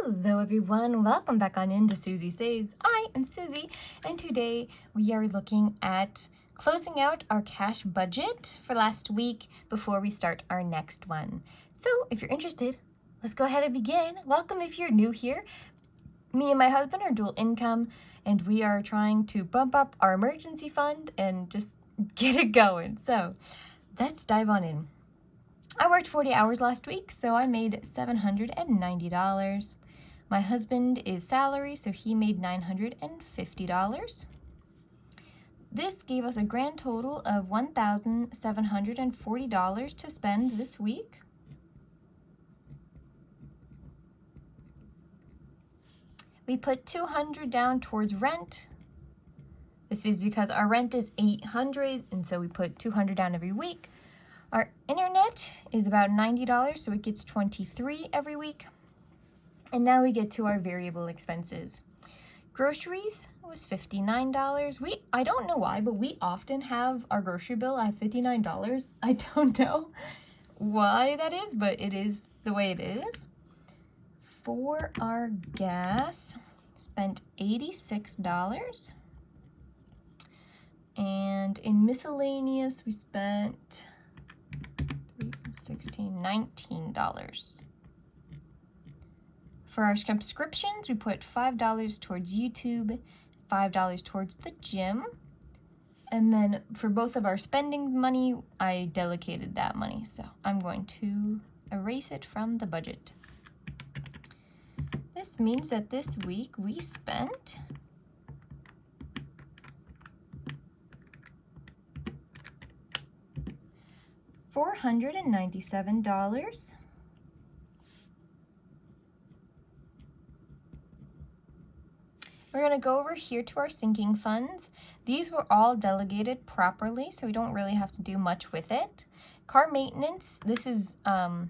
Hello everyone, welcome back on into Susie Saves. I am Susie, and today we are looking at closing out our cash budget for last week before we start our next one. So if you're interested, let's go ahead and begin. Welcome if you're new here. Me and my husband are dual income, and we are trying to bump up our emergency fund and just get it going. So let's dive on in. I worked 40 hours last week, so I made $790. My husband is salary, so he made $950. This gave us a grand total of $1,740 to spend this week. We put $200 down towards rent. This is because our rent is $800, and so we put $200 down every week. Our internet is about $90, so it gets $23 every week. And now we get to our variable expenses. Groceries was $59. I don't know why, but we often have our grocery bill at $59. I don't know why that is, but it is the way it is. For our gas, spent $86. And in miscellaneous, we spent $19. For our subscriptions, we put $5 towards YouTube, $5 towards the gym, and then for both of our spending money, I delegated that money, so I'm going to erase it from the budget. This means that this week we spent $497. We're going to go over here to our sinking funds. These were all delegated properly, so we don't really have to do much with it. Car maintenance, this is $10,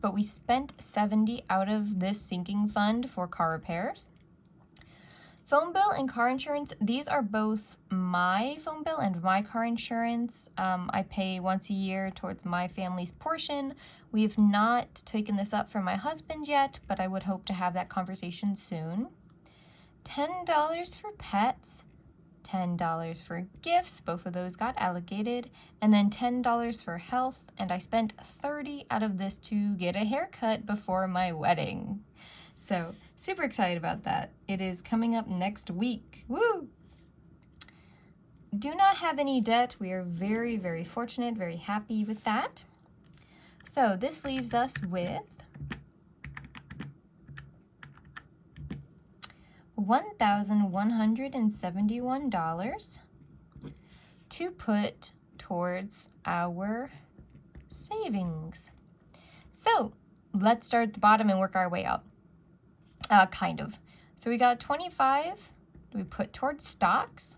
but we spent $70 out of this sinking fund for car repairs. Phone bill and car insurance, these are both my phone bill and my car insurance. I pay once a year towards my family's portion. We have not taken this up for my husband yet, but I would hope to have that conversation soon. $10 for pets, $10 for gifts, both of those got allocated, and then $10 for health, and I spent $30 out of this to get a haircut before my wedding. So, super excited about that. It is coming up next week. Woo! Do not have any debt. We are very, very fortunate, very happy with that. So, this leaves us with $1,171 to put towards our savings. So, let's start at the bottom and work our way up. Kind of. So we got 25, we put towards stocks.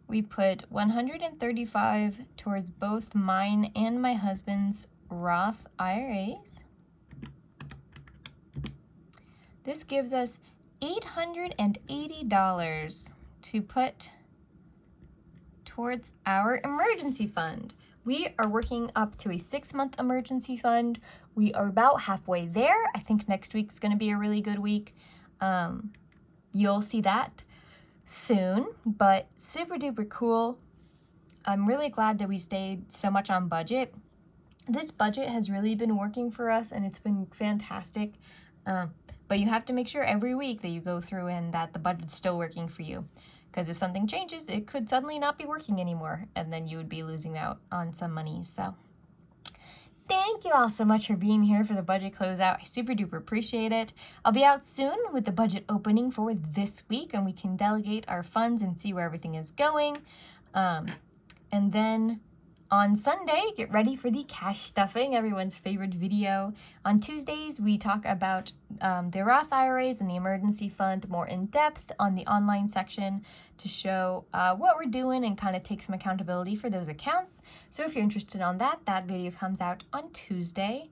We put 135 towards both mine and my husband's Roth IRAs. This gives us $880 to put towards our emergency fund. We are working up to a 6-month emergency fund. We are about halfway there. I think next week's going to be a really good week. You'll see that soon, but super duper cool. I'm really glad that we stayed so much on budget. This budget has really been working for us, and it's been fantastic. But you have to make sure every week that you go through and that the budget's still working for you. Because if something changes, it could suddenly not be working anymore, and then you would be losing out on some money. So thank you all so much for being here for the budget closeout. I super duper appreciate it. I'll be out soon with the budget opening for this week, and we can delegate our funds and see where everything is going. And then on Sunday, get ready for the cash stuffing, everyone's favorite video. On Tuesdays, we talk about the Roth IRAs and the emergency fund more in depth on the online section to show what we're doing and kind of take some accountability for those accounts. So if you're interested on that, that video comes out on Tuesday.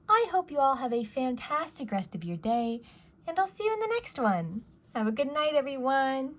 I hope you all have a fantastic rest of your day, and I'll see you in the next one. Have a good night, everyone.